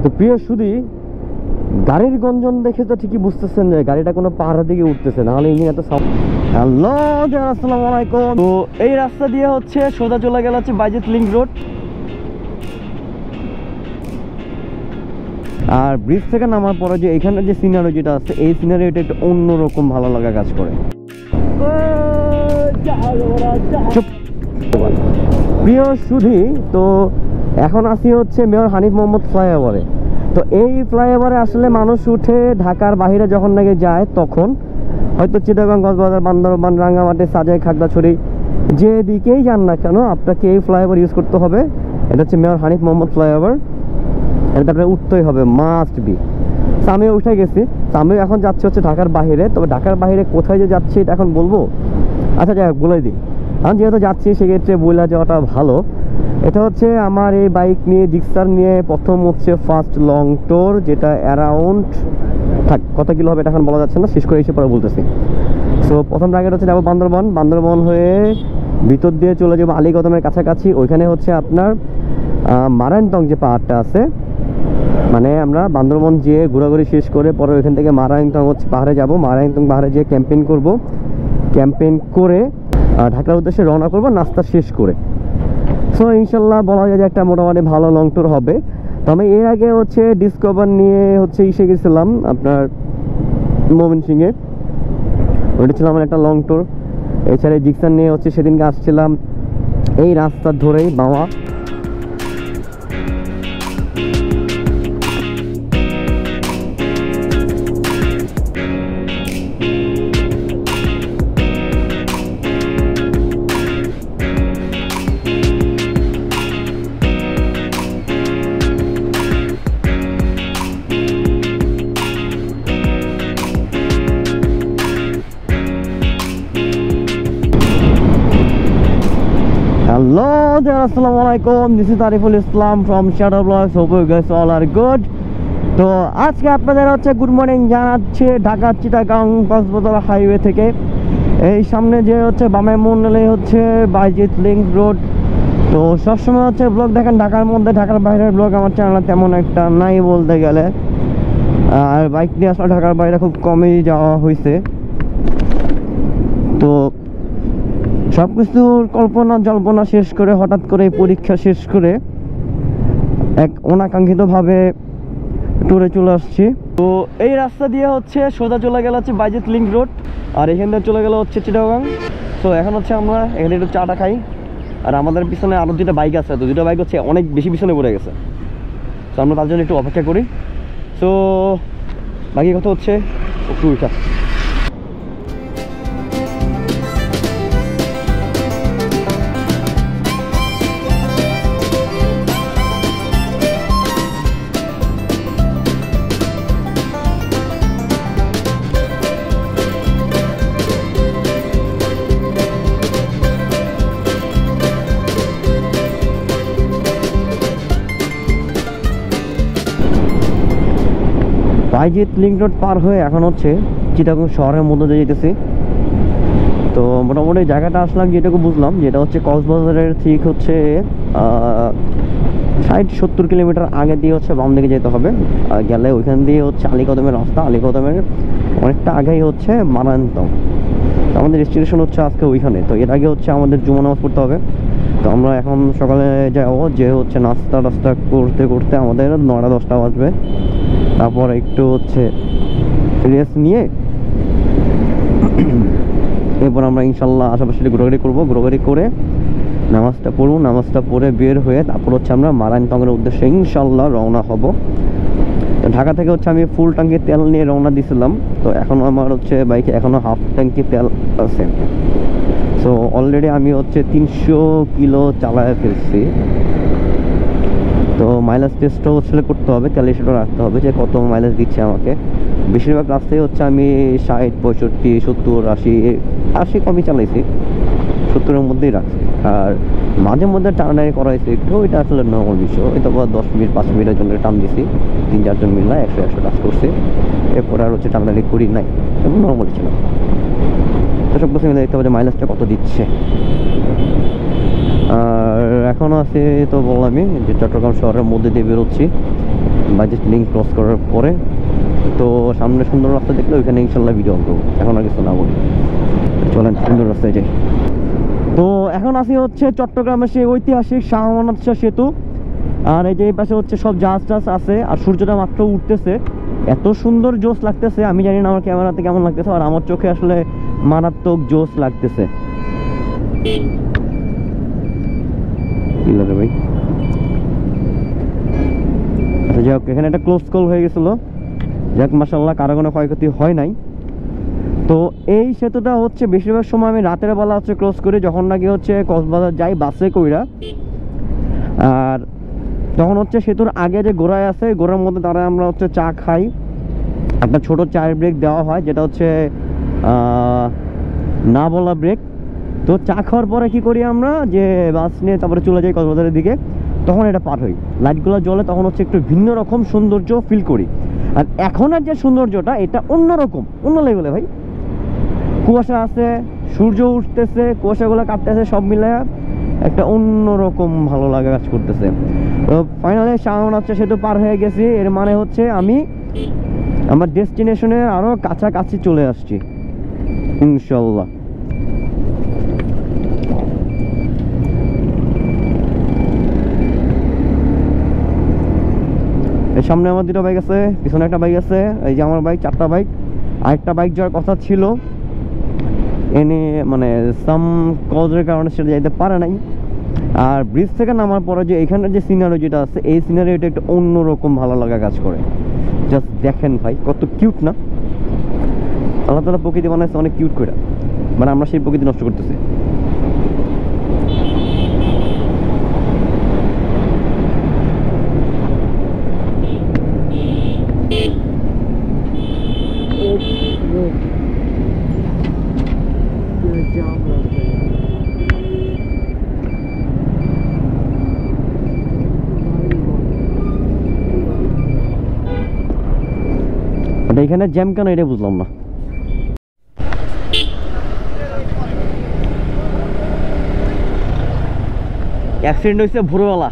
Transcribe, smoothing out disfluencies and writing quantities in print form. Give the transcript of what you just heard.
তো প্রিয় সুধী, গাড়ির গঞ্জন দেখে তো ঠিকই বুঝতেছেন যে গাড়িটা কোনো পাহাড়ের দিকে উঠতেছে, নাহলে ইঞ্জিন এত সাউন্ড। হ্যালো, আসসালামু আলাইকুম। তো এই রাস্তা দিয়ে হচ্ছে সোজা চলে গেল হচ্ছে বাইজিত লিংক রোড। আর ব্রিজ থেকে নামার পরে যে এখানে যে সিনারি যেটা আছে, এই সিনারিটা একটু অন্যরকম ভালো লাগা কাজ করে। প্রিয় সুধী, তো এখন আসি হচ্ছে মেয়র হানিফ মোহাম্মদ ফ্লাইওভারে। তো এই ফ্লাইওভারে আসলে মানুষ উঠে ঢাকার বাইরে যখন নাকি যায়, তখন হয়তো চিটাগাং, কক্সবাজার, বান্দরবান, রাঙ্গামাটি, সাজাই, খাগড়াছড়ি, যেদিকেই যান না কেন আপনাকে এই ফ্লাইওভার ইউজ করতে হবে। এটা হচ্ছে মেয়র হানিফ মোহাম্মদ ফ্লাইওভার, এটাতে আপনার উঠতেই হবে, মাস্ট বি। আমিও উঠে গেছি। আমিও এখন যাচ্ছি হচ্ছে ঢাকার বাইরে। তবে ঢাকার বাইরে কোথায় যে যাচ্ছি এটা এখন বলবো? আচ্ছা যাই হোক, বলে দিই। আমি যেহেতু যাচ্ছি সেক্ষেত্রে বলে যাওয়াটা ভালো। এটা হচ্ছে আমার এই বাইক নিয়ে, জিক্সার নিয়ে প্রথম হচ্ছে ফার্স্ট লং ট্যুর, যেটা অ্যারাউন্ড কত কিলো হবে এটা এখন বলা যাচ্ছে না, শেষ করে এসে পরে বলতেছি। সো প্রথম টার্গেট হচ্ছে যাবো বান্দরবান। বান্দরবান হয়ে ভিতর দিয়ে চলে যাবো আলীকদমের কাছাকাছি। ওইখানে হচ্ছে আপনার মারায়নতং যে পাহাড়টা আছে, মানে আমরা বান্দরবান যেয়ে ঘোরাঘুরি শেষ করে পরে ওইখান থেকে মারায়নতং হচ্ছে পাহাড়ে যাব। মারায়নতং পাহাড়ে যেয়ে ক্যাম্পেইন করব। ক্যাম্পেইন করে ঢাকার উদ্দেশ্যে রওনা করব নাস্তা শেষ করে। সো ইনশাল্লাহ বলা যায় যে একটা মোটামুটি ভালো লং ট্যুর হবে। তো আমি এর আগে হচ্ছে ডিসকভার নিয়ে হচ্ছে এসে গেছিলাম আপনার ময়মনসিংহে, ওইটা ছিল আমার একটা লং ট্যুর। এছাড়া জিক্সার নিয়ে হচ্ছে সেদিনকে আসছিলাম এই রাস্তা ধরেই বাওয়া। Hello there, assalamu alaikum. This is Arif from Shadow Vlogs. Hope you guys all are good. তো আজকে আপনাদের হচ্ছে গুড মর্নিং জানাচ্ছি ঢাকা চিটাগাং কক্সবাজার হাইওয়ে থেকে। এই সামনে যে হচ্ছে বামে মন্ডলে হচ্ছে বাইজিত লিংক রোড। তো সবসময় হচ্ছে ব্লগ দেখেন ঢাকার মধ্যে, ঢাকার বাইরের ব্লগ আমার চ্যানেলে তেমন একটা নাই বলতে গেলে। আর বাইক নিয়ে আসলে ঢাকার বাইরে খুব কমই যাওয়া হয়েছে। তো সব কিছুর কল্পনা জল্পনা শেষ করে হঠাৎ করে পরীক্ষা শেষ করে এক অনাকাঙ্ক্ষিতভাবে ট্যুরে চলে আসছি। তো এই রাস্তা দিয়ে হচ্ছে সোজা চলে গেল হচ্ছে বাইজিত লিংক রোড, আর এখান থেকে চলে গেল হচ্ছে চিটাগাং। তো এখন হচ্ছে আমরা এখানে একটু চাটা খাই। আর আমাদের পিছনে আরও দুটো বাইক আছে, তো দুটো বাইক হচ্ছে অনেক বেশি পিছনে পড়ে গেছে। তো আমরা তার জন্য একটু অপেক্ষা করি। তো বাকি কথা হচ্ছে একটু উঠা। বাইজিত লিংক রোড পার হয়ে এখন হচ্ছে চিটাগাং শহরের মধ্যে দিয়ে যেতেছি। তো মোটামুটি জায়গাটা আসলাম যেটুকু বুঝলাম, যেটা হচ্ছে কক্সবাজারের ঠিক হচ্ছে 60-70 কিলোমিটার আগে দিয়ে হচ্ছে বাম দিকে যেতে হবে। গেলে ওইখান দিয়ে হচ্ছে আলীকদমের রাস্তা, আলীকদমের অনেকটা আগেই হচ্ছে মারায়নতং। তো আমাদের ডেস্টিনেশন হচ্ছে আজকে ওইখানে। তো এর আগে হচ্ছে আমাদের জুমা নামাজ পড়তে হবে। তো আমরা এখন সকালে যাবো, যে হচ্ছে নাস্তা টাস্তা করতে করতে আমাদের 9টা-10টা বাজবে। তারপর একটু হচ্ছে রেস্ট নিয়ে এরপর আমরা ইনশাল্লাহ আশেপাশে ঘোরাঘুরি করবো। ঘোরাঘুরি করে নামাজটা পড়বো, নামাজটা পড়ে বের হয়ে তারপর হচ্ছে আমরা মারায়নতংয়ের উদ্দেশ্যে ইনশাল্লাহ রওনা হব। তো ঢাকা থেকে হচ্ছে আমি ফুল ট্যাঙ্কি তেল নিয়ে রওনা দিয়েছিলাম। তো এখনও আমার হচ্ছে বাইকে এখনও হাফ ট্যাঙ্কি তেল আছে। সো অলরেডি আমি হচ্ছে 300 কিলো চালায় ফেলছি। তো মাইলেজ টেস্টও হচ্ছে করতে হবে, তাহলে সেটা রাখতে হবে যে কত মাইলেজ দিচ্ছে আমাকে। বেশিরভাগ রাস্তায় হচ্ছে আমি 60, 65, 70, 80 কমই চালাইছি, 70-এর মধ্যেই রাখছি। আর মাঝে মধ্যে টানাটানি করা হয়েছে একটু, এটা আসলে নর্মাল বিষয়। হয়তো 10 মিনিট 5 মিনিটের জন্য টান দিছি, 3-4 জন মিলা 100 টাচ করছে। এরপর আর হচ্ছে টানাটানি করি নাই, এবং নর্মাল ছিল। তো সব কিছু মিলে দেখতে হবে যে মাইলেজটা কত দিচ্ছে। আর এখন আছে তো বললামই যে চট্টগ্রাম শহরের মধ্যে দিয়ে বেরোচ্ছি। বাজেট লিঙ্ক ক্রস করার পরে। তো সামনে সুন্দর রাস্তা দেখলে ওইখানে ইনশাল্লাহ ভিডিও অন করবো, এখন আর কিছু না বলি। চলেন সুন্দর রাস্তায় যাই। তো এখন আসি হচ্ছে চট্টগ্রামের সেই ঐতিহাসিক শাহ আমানত শাহ সেতু। আর এই যে এই পাশে হচ্ছে সব জাহাজ টাহাজ আছে, আর সূর্যটা মাত্র উঠতেছে, এত সুন্দর জোস লাগতেছে। আমি জানি না আমার ক্যামেরাতে কেমন লাগতেছে, আর আমার চোখে আসলে মারাত্মক জোস লাগতেছে। কি লাগে ভাই? আচ্ছা যাই হোক, এখানে একটা ক্লোজ কল হয়ে গেছিল, যাক মাশাআল্লাহ কারো কোনো ক্ষয়ক্ষতি হয় নাই। তো এই সেতুটা হচ্ছে বেশিরভাগ সময় আমি রাতের বেলা হচ্ছে ক্লোজ করি, যখন নাকি হচ্ছে কক্সবাজার যাই বাসে কইরা। আর তখন হচ্ছে সেতুর আগে যে গোড়ায় আছে, গোড়ার মধ্যে দাঁড়ায় আমরা হচ্ছে চা খাই। একটা ছোট চায়ের ব্রেক দেওয়া হয়, যেটা হচ্ছে না বলা ব্রেক। তো চা খাওয়ার পরে কি করি আমরা, যে বাস নিয়ে তারপরে চলে যাই কক্সবাজারের দিকে। তখন এটা পার হই, লাইটগুলো জ্বলে, তখন হচ্ছে একটু ভিন্ন রকম সৌন্দর্য ফিল করি। আর এখনের যে সৌন্দর্যটা, এটা অন্যরকম, অন্য লেভেলে ভাই। কুয়াশা আছে, সূর্য উঠতেছে, কুয়াশাগুলো কাটতেছে, সব মিলে একটা অন্যরকম ভালো লাগা কাজ করতেছে। তো ফাইনালি শাহ আমানত শাহ সেতু পার হয়ে গেছি, এর মানে হচ্ছে আমি আমার ডেস্টিনেশনের আরো কাছাকাছি চলে আসছি ইনশাল্লাহ। এই সামনে আমার দুটো বাইক আছে, পিছনে একটা বাইক আছে, এই যে আমার বাইক, 4টা বাইক। আরেকটা বাইক যাওয়ার কথা ছিল, এনে মানে সাম কজের কারণে সেটা যাইতে পারে নাই। আর ব্রিজ থেকে নামার পরে যে এখানের যে সিনারি যেটা আছে, এই সিনারিটা একটা অন্যরকম ভালো লাগা কাজ করে। জাস্ট দেখেন ভাই, কত কিউট না? আল্লাহ তাআলা প্রকৃতি বানাইছে অনেক কিউট করে, মানে আমরা সেই প্রকৃতি নষ্ট করতেছি। এখানে জ্যাম কেন এটা বুঝলাম না। অ্যাক্সিডেন্ট হয়েছে ভোরবেলা।